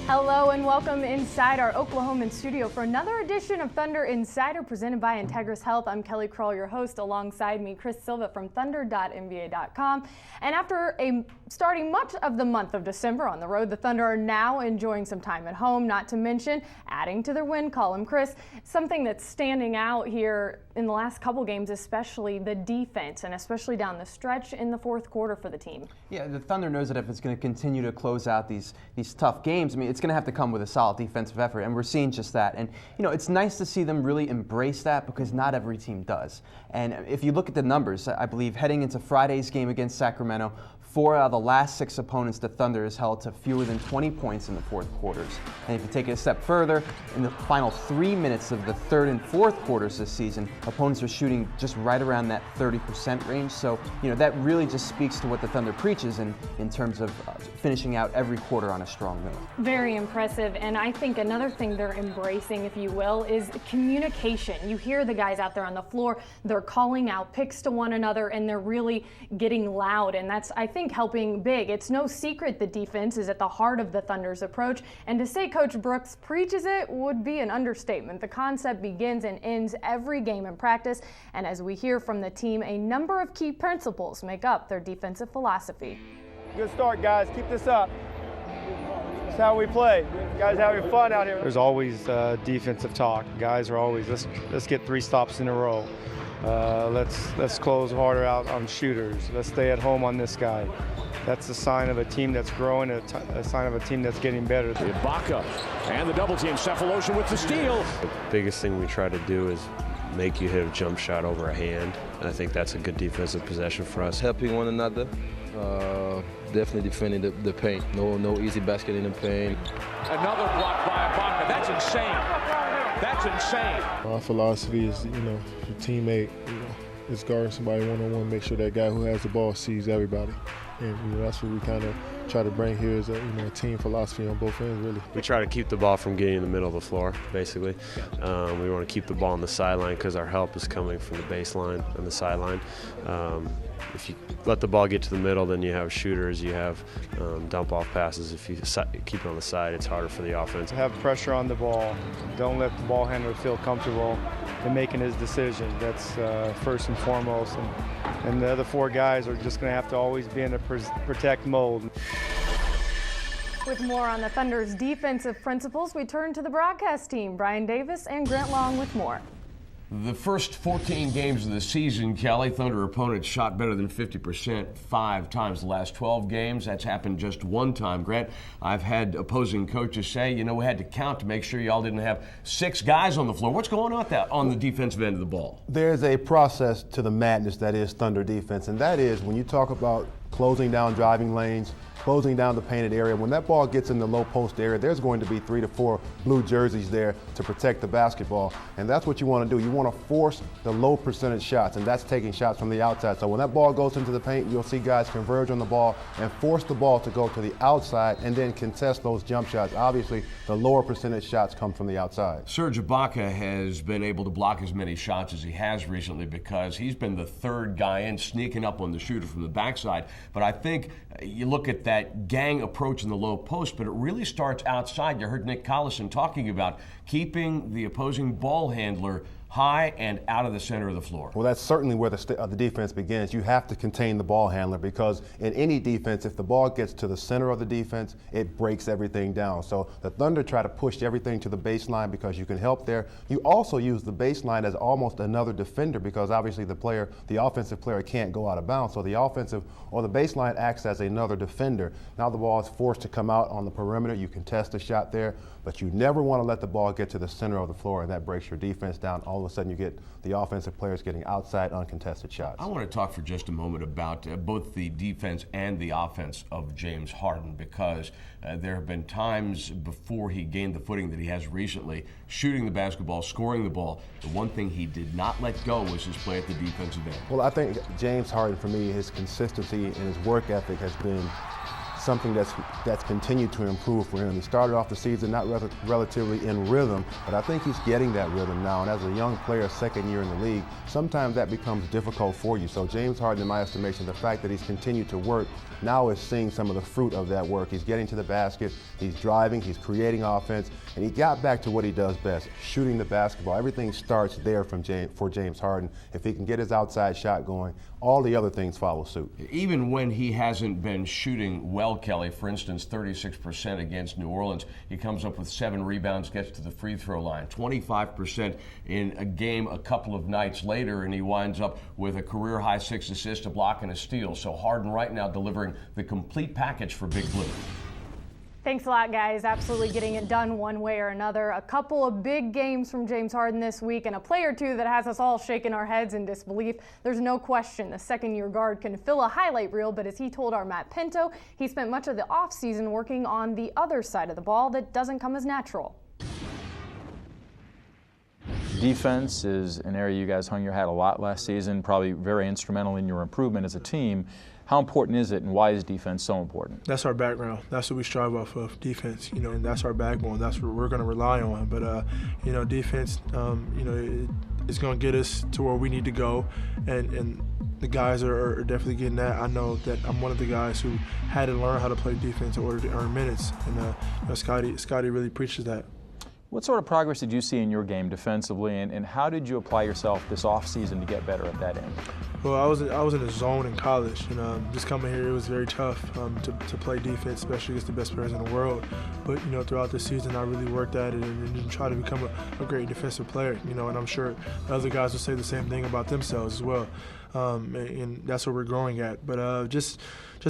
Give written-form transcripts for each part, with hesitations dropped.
Hello and welcome inside our Oklahoman studio for another edition of Thunder Insider presented by Integris Health. I'm Kelly Kroll, your host. Alongside me, Chris Silva from thunder.nba.com. And after starting much of the month of December on the road, the Thunder are now enjoying some time at home, not to mention adding to their win column. Chris, something that's standing out here in the last couple games, especially the defense, and especially down the stretch in the fourth quarter for the team. Yeah, the Thunder knows that if it's going to continue to close out these tough games, I mean, it's going to have to come with a solid defensive effort, and we're seeing just that. And, you know, it's nice to see them really embrace that because not every team does. And if you look at the numbers, I believe heading into Friday's game against Sacramento, 4 out of the last 6 opponents the Thunder has held to fewer than 20 points in the fourth quarters. And if you take it a step further, in the final 3 minutes of the third and fourth quarters this season, opponents are shooting just right around that 30% range. So, you know, that really just speaks to what the Thunder preaches in terms of finishing out every quarter on a strong note. Very impressive. And I think another thing they're embracing, if you will, is communication. You hear the guys out there on the floor, they're calling out picks to one another, and they're really getting loud. And that's, I think, helping big. It's no secret the defense is at the heart of the Thunder's approach, and to say Coach Brooks preaches it would be an understatement. The concept begins and ends every game in practice, and as we hear from the team, a number of key principles make up their defensive philosophy. Good start, guys. Keep this up. That's how we play. Guys having fun out here. There's always defensive talk. Guys are always, let's get 3 stops in a row. Let's close harder out on shooters. Let's stay at home on this guy. That's a sign of a team that's growing, a sign of a team that's getting better. Ibaka and the double team. Sefolosha with the steal. The biggest thing we try to do is make you hit a jump shot over a hand. And I think that's a good defensive possession for us. Helping one another, definitely defending the paint. No easy basket in the paint. Another block by Ibaka. That's insane. That's insane. Our philosophy is, your teammate, is guarding somebody one-on-one, make sure that guy who has the ball sees everybody. And that's what we kind of try to bring here is a team philosophy on both ends, really. We try to keep the ball from getting in the middle of the floor, basically. We want to keep the ball on the sideline because our help is coming from the baseline and the sideline. If you let the ball get to the middle, then you have shooters, you have dump-off passes. If you keep it on the side, it's harder for the offense. Have pressure on the ball. Don't let the ball handler feel comfortable in making his decision. That's first and foremost. And the other 4 guys are just going to have to always be in a protect mode. With more on the Thunder's defensive principles, we turn to the broadcast team. Brian Davis and Grant Long with more. The first 14 games of the season, Kelly, Thunder opponents shot better than 50% 5 times. The last 12 games, that's happened just 1 time. Grant, I've had opposing coaches say, we had to count to make sure y'all didn't have 6 guys on the floor. What's going on the defensive end of the ball? There's a process to the madness that is Thunder defense, and that is when you talk about closing down driving lanes, closing down the painted area. When that ball gets in the low post area, there's going to be 3 to 4 blue jerseys there to protect the basketball. And that's what you want to do. You want to force the low percentage shots, and that's taking shots from the outside. So when that ball goes into the paint, you'll see guys converge on the ball and force the ball to go to the outside and then contest those jump shots. Obviously, the lower percentage shots come from the outside. Serge Ibaka has been able to block as many shots as he has recently because he's been the 3rd guy in, sneaking up on the shooter from the backside. But I think you look at that gang approach in the low post, but it really starts outside. You heard Nick Collison talking about keeping the opposing ball handler high and out of the center of the floor. Well, that's certainly where the defense begins. You have to contain the ball handler because in any defense, if the ball gets to the center of the defense, it breaks everything down. So the Thunder try to push everything to the baseline because you can help there. You also use the baseline as almost another defender because obviously the offensive player can't go out of bounds. So the offensive or the baseline acts as another defender. Now the ball is forced to come out on the perimeter. You can test the shot there, but you never want to let the ball get to the center of the floor, and that breaks your defense down. All of a sudden you get the offensive players getting outside uncontested shots. I want to talk for just a moment about both the defense and the offense of James Harden because there have been times before he gained the footing that he has recently, shooting the basketball, scoring the ball. The one thing he did not let go was his play at the defensive end. Well, I think James Harden, for me, his consistency and his work ethic has been something that's continued to improve for him. He started off the season not relatively in rhythm, but I think he's getting that rhythm now. And as a young player, second year in the league, sometimes that becomes difficult for you. So James Harden, in my estimation, the fact that he's continued to work now is seeing some of the fruit of that work. He's getting to the basket, he's driving, he's creating offense, and he got back to what he does best, shooting the basketball. Everything starts there for James Harden. If he can get his outside shot going, all the other things follow suit. Even when he hasn't been shooting well, Kelly, for instance, 36% against New Orleans, he comes up with 7 rebounds, gets to the free throw line. 25% in a game a couple of nights later, and he winds up with a career-high 6 assists, a block, and a steal. So Harden right now delivering the complete package for Big Blue. Thanks a lot, guys. Absolutely getting it done one way or another. A couple of big games from James Harden this week and a play or two that has us all shaking our heads in disbelief. There's no question the second-year guard can fill a highlight reel, but as he told our Matt Pinto, he spent much of the offseason working on the other side of the ball that doesn't come as natural. Defense is an area you guys hung your hat a lot last season, probably very instrumental in your improvement as a team. How important is it, and why is defense so important? That's our background. That's what we strive off of, defense. And that's our backbone. That's what we're going to rely on. But defense, it's going to get us to where we need to go, and the guys are definitely getting that. I know that I'm one of the guys who had to learn how to play defense in order to earn minutes, and Scotty really preaches that. What sort of progress did you see in your game defensively, and how did you apply yourself this offseason to get better at that end? Well, I was in a zone in college, and just coming here, it was very tough to play defense, especially against the best players in the world. But throughout the season, I really worked at it and tried to become a great defensive player. And I'm sure other guys will say the same thing about themselves as well. And that's what we're growing at. But just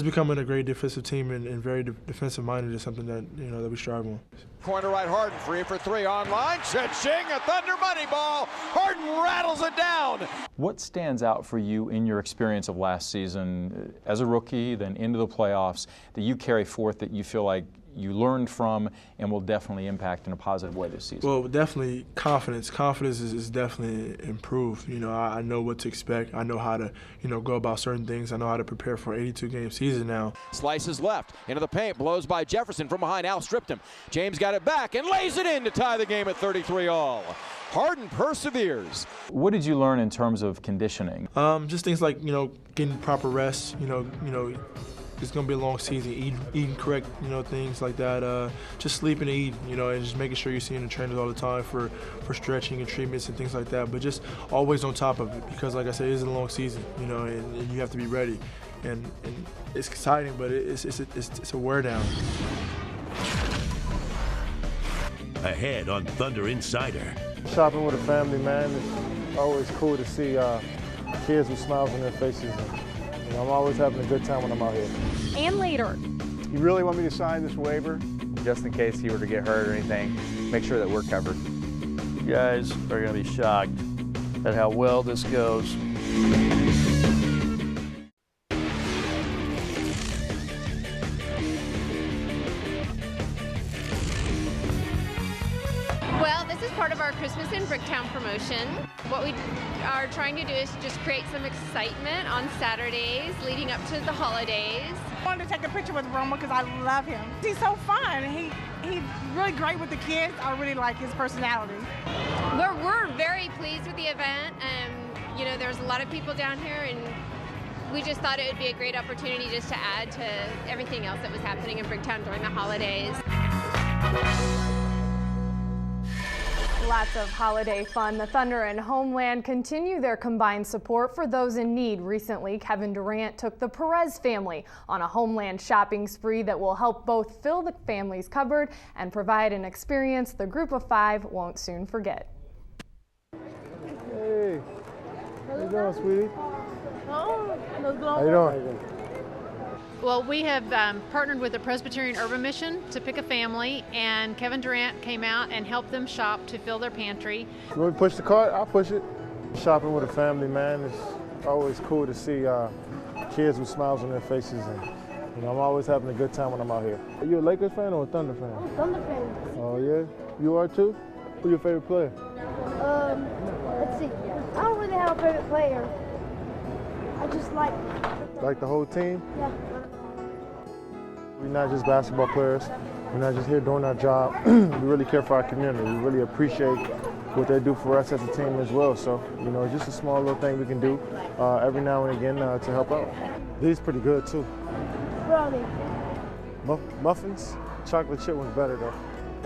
becoming a great defensive team and very defensive minded is something that that we strive on. Corner right, Harden, 3 for 3 online. Ching, a Thunder money ball. Harden rattles it down. What stands out for you in your experience of last season as a rookie, then into the playoffs, that you carry forth that you feel like you learned from and will definitely impact in a positive way this season? Well, definitely confidence. Confidence is definitely improved. I know what to expect. I know how to, go about certain things. I know how to prepare for an 82-game season now. Slices left into the paint, blows by Jefferson from behind. Al stripped him. James got it back and lays it in to tie the game at 33-all. Harden perseveres. What did you learn in terms of conditioning? Just things like, getting proper rest, it's going to be a long season, eating correct, things like that. Just sleeping and eating, and just making sure you're seeing the trainers all the time for stretching and treatments and things like that. But just always on top of it because, like I said, it is a long season, and you have to be ready. And it's exciting, but it's a wear down. Ahead on Thunder Insider. Shopping with a family, man, it's always cool to see kids with smiles on their faces. I'm always having a good time when I'm out here. And later. You really want me to sign this waiver? Just in case he were to get hurt or anything, make sure that we're covered. You guys are going to be shocked at how well this goes. Well, this is part of our Christmas in Bricktown promotion. What we are trying to do is just create some excitement on Saturdays leading up to the holidays. I wanted to take a picture with Roma because I love him. He's so fun. He's really great with the kids. I really like his personality. We're very pleased with the event. There's a lot of people down here, and we just thought it would be a great opportunity just to add to everything else that was happening in Bricktown during the holidays. Lots of holiday fun. The Thunder and Homeland continue their combined support for those in need. Recently, Kevin Durant took the Perez family on a Homeland shopping spree that will help both fill the family's cupboard and provide an experience the group of 5 won't soon forget. Hey, how you doing, sweetie? Oh, how you doing? Well, we have partnered with the Presbyterian Urban Mission to pick a family, and Kevin Durant came out and helped them shop to fill their pantry. You want me to push the cart? I'll push it. Shopping with a family, man, it's always cool to see kids with smiles on their faces, and I'm always having a good time when I'm out here. Are you a Lakers fan or a Thunder fan? I'm a Thunder fan. Oh, yeah? You are too? Who's your favorite player? Let's see. I don't really have a favorite player. I just like the whole team? Yeah. We're not just basketball players. We're not just here doing our job. We really care for our community. We really appreciate what they do for us as a team as well. So, you know, just a small little thing we can do every now and again to help out. These pretty good too. Brownie. Muffins? Chocolate chip one's better though.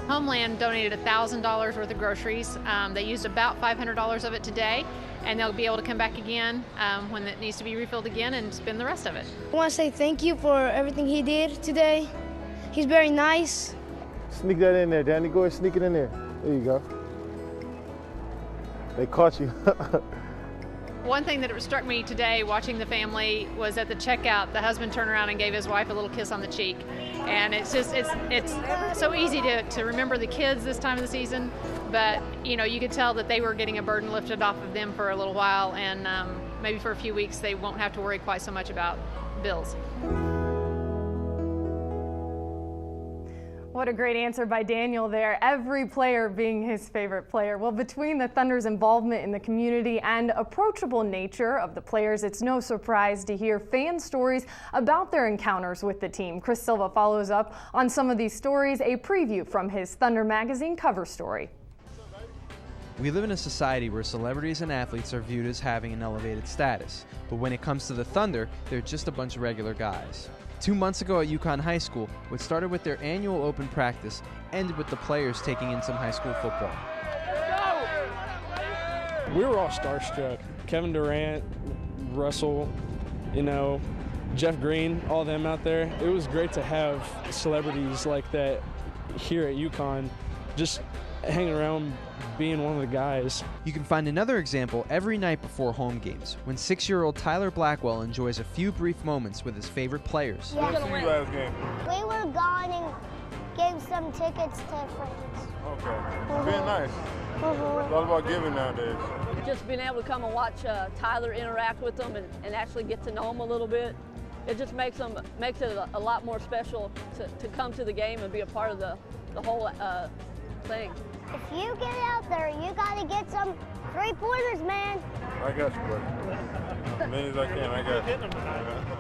Homeland donated $1,000 worth of groceries. They used about $500 of it today, and they'll be able to come back again when it needs to be refilled again and spend the rest of it. I want to say thank you for everything he did today. He's very nice. Sneak that in there, Danny. Go ahead, sneak it in there. There you go. They caught you. One thing that struck me today watching the family was at the checkout, the husband turned around and gave his wife a little kiss on the cheek. And it's so easy to remember the kids this time of the season, but you know, you could tell that they were getting a burden lifted off of them for a little while, and maybe for a few weeks they won't have to worry quite so much about bills. What a great answer by Daniel there. Every player being his favorite player. Well, between the Thunder's involvement in the community and approachable nature of the players, it's no surprise to hear fan stories about their encounters with the team. Chris Silva follows up on some of these stories, a preview from his Thunder Magazine cover story. We live in a society where celebrities and athletes are viewed as having an elevated status, but when it comes to the Thunder, they're just a bunch of regular guys. 2 months ago at UConn High School, what started with their annual open practice ended with the players taking in some high school football. We were all starstruck. Kevin Durant, Russell, you know, Jeff Green, all them out there. It was great to have celebrities like that here at UConn, just hanging around, being one of the guys. You can find another example every night before home games, when 6-year-old Tyler Blackwell enjoys a few brief moments with his favorite players. Yeah. Last game. We were gone and gave some tickets to friends. Okay. Being nice. It's all about giving nowadays. Just being able to come and watch Tyler interact with them and actually get to know him a little bit, it just makes it a lot more special to come to the game and be a part of the whole thing. If you get out there, you got to get some 3-pointers, man. I got you, buddy. As many as I can, I got you.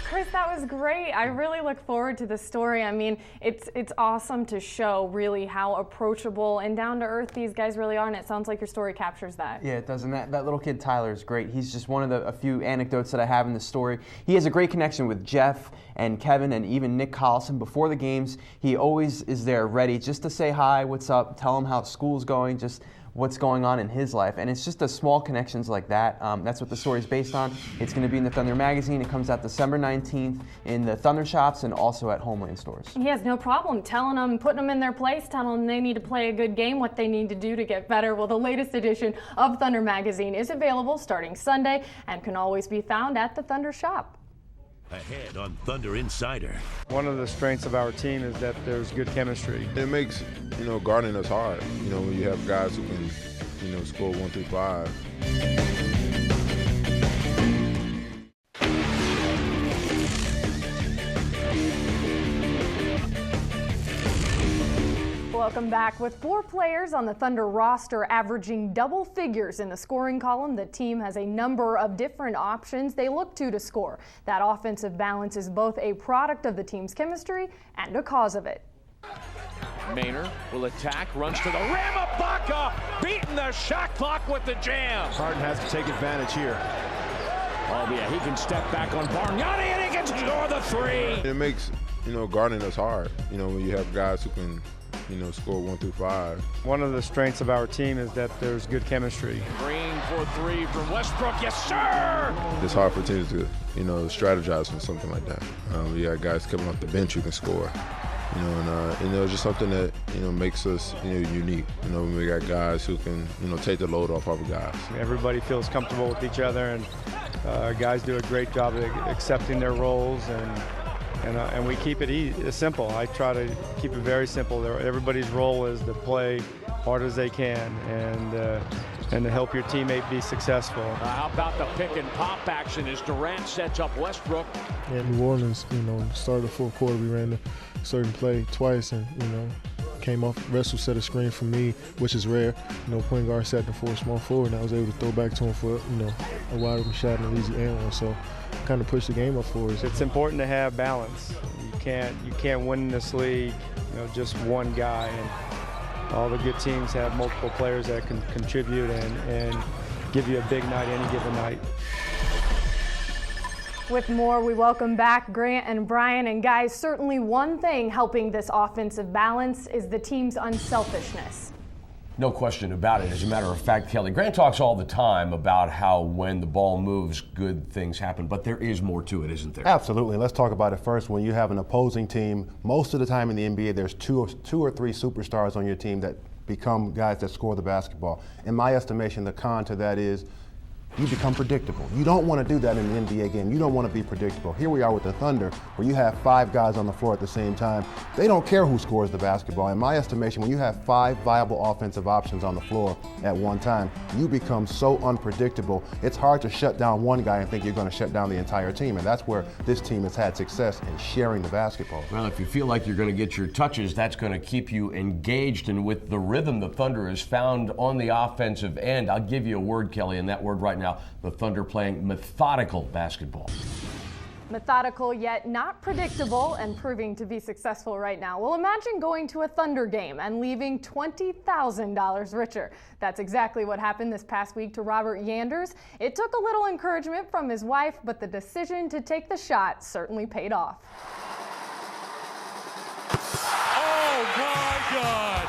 Chris, that was great. I really look forward to the story. I mean, it's awesome to show really how approachable and down to earth these guys really are, and it sounds like your story captures that. Yeah, it does, and that little kid Tyler is great. He's just one of a few anecdotes that I have in the story. He has a great connection with Jeff and Kevin and even Nick Collison. Before the games, he always is there ready just to say hi, what's up, tell him how school's going, just what's going on in his life. And it's just the small connections like that. That's what the story is based on. It's going to be in the Thunder Magazine. It comes out December 19th in the Thunder shops and also at Homeland stores. He has no problem telling them, putting them in their place, telling them they need to play a good game, what they need to do to get better. Well, the latest edition of Thunder Magazine is available starting Sunday and can always be found at the Thunder shop. Ahead on Thunder Insider. One of the strengths of our team is that there's good chemistry. It makes, guarding us hard. When you have guys who can, score 1 through 5. Welcome back. With 4 players on the Thunder roster averaging double figures in the scoring column, the team has a number of different options they look to score. That offensive balance is both a product of the team's chemistry and a cause of it. Maynard will attack, runs to the rim. Ibaka beating the shot clock with the jam. Harden has to take advantage here. Oh yeah, he can step back on Bargnani and he can score the 3. It makes, guarding us hard. When you have guys who can score 1 through 5. One of the strengths of our team is that there's good chemistry. Green for 3 from Westbrook, yes sir! It's hard for teams to, strategize on something like that. You got guys coming off the bench who can score. And it's just something that, makes us, unique. When we got guys who can, take the load off other guys. Everybody feels comfortable with each other, and guys do a great job of accepting their roles, and we keep it simple. I try to keep it very simple. Everybody's role is to play hard as they can and to help your teammate be successful. How about the pick and pop action as Durant sets up Westbrook? Yeah, New Orleans, start of the fourth quarter, we ran a certain play twice, and came off, Russell set a screen for me, which is rare. Point guard sat there for a small forward, and I was able to throw back to him for, a wide open shot and an easy and one. So kind of pushed the game up for us. It's important to have balance. You can't win in this league, just one guy. And all the good teams have multiple players that can contribute and give you a big night any given night. With more, we welcome back Grant and Brian. And guys, certainly one thing helping this offensive balance is the team's unselfishness. No question about it. As a matter of fact, Kelly, Grant talks all the time about how when the ball moves, good things happen, but there is more to it, isn't there? Absolutely. Let's talk about it first. When you have an opposing team, most of the time in the NBA, there's two or three superstars on your team that become guys that score the basketball. In my estimation, the con to that is you become predictable. You don't want to do that in an NBA game. You don't want to be predictable. Here we are with the Thunder, where you have 5 guys on the floor at the same time. They don't care who scores the basketball. In my estimation, when you have 5 viable offensive options on the floor at one time, you become so unpredictable. It's hard to shut down one guy and think you're going to shut down the entire team. And that's where this team has had success in sharing the basketball. Well, if you feel like you're going to get your touches, that's going to keep you engaged. And with the rhythm the Thunder has found on the offensive end, I'll give you a word, Kelly, and that word right now, the Thunder playing methodical basketball. Methodical yet not predictable, and proving to be successful right now. Well, imagine going to a Thunder game and leaving $20,000 richer. That's exactly what happened this past week to Robert Yanders. It took a little encouragement from his wife, but the decision to take the shot certainly paid off. Oh my God!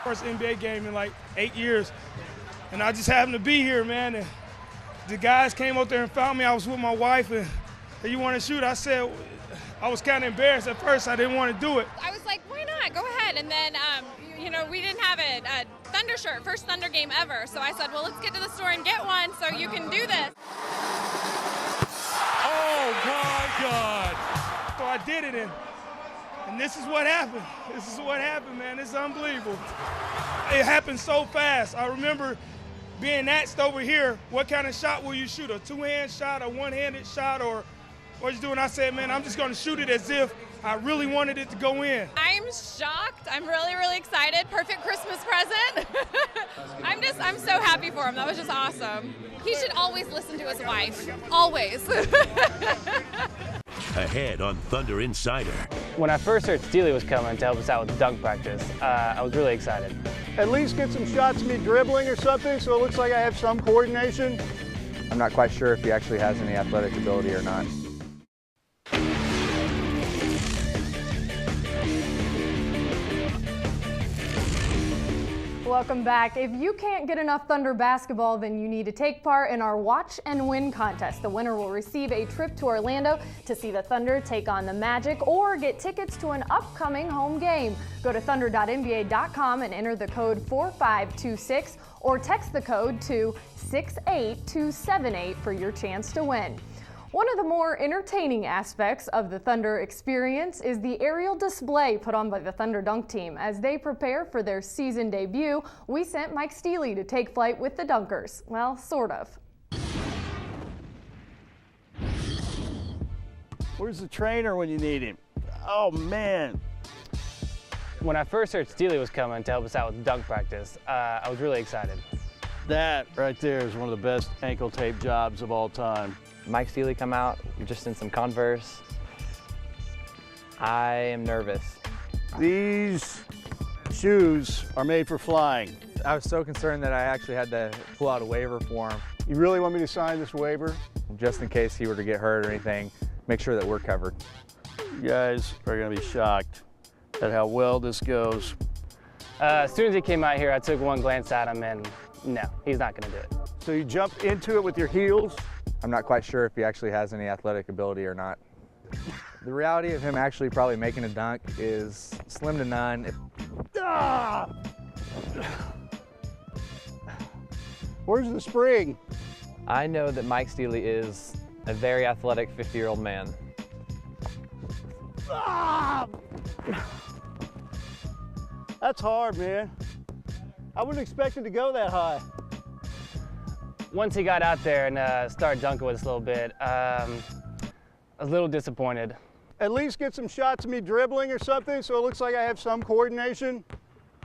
First NBA game in like 8 years. And I just happened to be here, man. And the guys came up there and found me. I was with my wife, and you want to shoot? I said, I was kind of embarrassed at first. I didn't want to do it. I was like, why not? Go ahead. And then, we didn't have a Thunder shirt, first Thunder game ever. So I said, well, let's get to the store and get one so you can do this. Oh, my God. So I did it, and this is what happened. This is what happened, man. It's unbelievable. It happened so fast. I remember being asked over here, what kind of shot will you shoot? A two-hand shot, a one-handed shot, or what you doing? I said, man, I'm just going to shoot it as if I really wanted it to go in. I'm shocked. I'm really, really excited. Perfect Christmas present. I'm so happy for him. That was just awesome. He should always listen to his wife. Always. Ahead on Thunder Insider. When I first heard Steely was coming to help us out with dunk practice, I was really excited. At least get some shots of me dribbling or something so it looks like I have some coordination. I'm not quite sure if he actually has any athletic ability or not. Welcome back. If you can't get enough Thunder basketball, then you need to take part in our Watch and Win contest. The winner will receive a trip to Orlando to see the Thunder take on the Magic or get tickets to an upcoming home game. Go to thunder.nba.com and enter the code 4526 or text the code to 68278 for your chance to win. One of the more entertaining aspects of the Thunder experience is the aerial display put on by the Thunder Dunk team. As they prepare for their season debut, we sent Mike Steely to take flight with the Dunkers. Well, sort of. Where's the trainer when you need him? Oh, man. When I first heard Steely was coming to help us out with dunk practice, I was really excited. That right there is one of the best ankle tape jobs of all time. Mike Steely come out just in some Converse. I am nervous. These shoes are made for flying. I was so concerned that I actually had to pull out a waiver for him. You really want me to sign this waiver? Just in case he were to get hurt or anything, make sure that we're covered. You guys are going to be shocked at how well this goes. As soon as he came out here, I took one glance at him and no, he's not going to do it. So you jumped into it with your heels? I'm not quite sure if he actually has any athletic ability or not. The reality of him actually probably making a dunk is slim to none. Where's the spring? I know that Mike Steely is a very athletic 50-year-old man. That's hard, man. I wouldn't expect it to go that high. Once he got out there and started dunking with us a little bit, I was a little disappointed. at least get some shots of me dribbling or something so it looks like I have some coordination?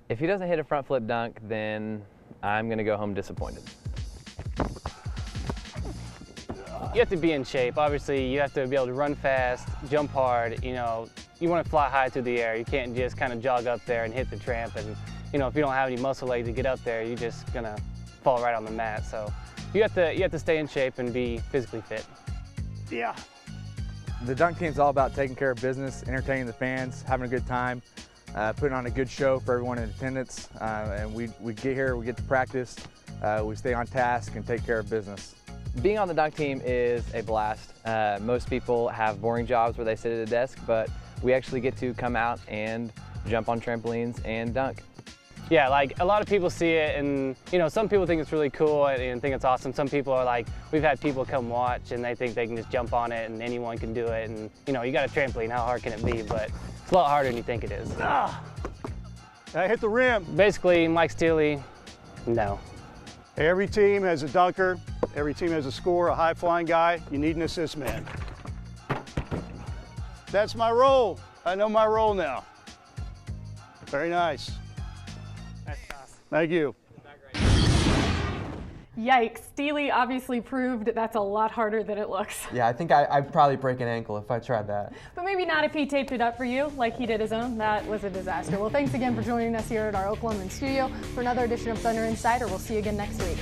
If he doesn't hit a front flip dunk, then I'm going to go home disappointed. You have to be in shape. Obviously, you have to be able to run fast, jump hard. You know, you want to fly high through the air. You can't just kind of jog up there and hit the tramp. And, you know, if you don't have any muscle leg to get up there, you're just going to fall right on the mat. So you have to stay in shape and be physically fit. Yeah. The dunk team's all about taking care of business, entertaining the fans, having a good time, putting on a good show for everyone in attendance. And we get here, we get to practice, we stay on task and take care of business. Being on the dunk team is a blast. Most people have boring jobs where they sit at a desk, but we actually get to come out and jump on trampolines and dunk. Yeah, like a lot of people see it and, you know, some people think it's really cool and think it's awesome. Some people are like, we've had people come watch and they think they can just jump on it and anyone can do it. And, you know, you got a trampoline, how hard can it be? But it's a lot harder than you think it is. I hit the rim. Basically, Mike Steely, no. Every team has a dunker. Every team has a scorer, a high-flying guy. You need an assist man. That's my role. I know my role now. Very nice. Thank you. Yikes, Steely obviously proved that's a lot harder than it looks. Yeah, I think I'd probably break an ankle if I tried that. But maybe not if he taped it up for you like he did his own. That was a disaster. Well, thanks again for joining us here at our Oak Lemon studio for another edition of Thunder Insider. We'll see you again next week.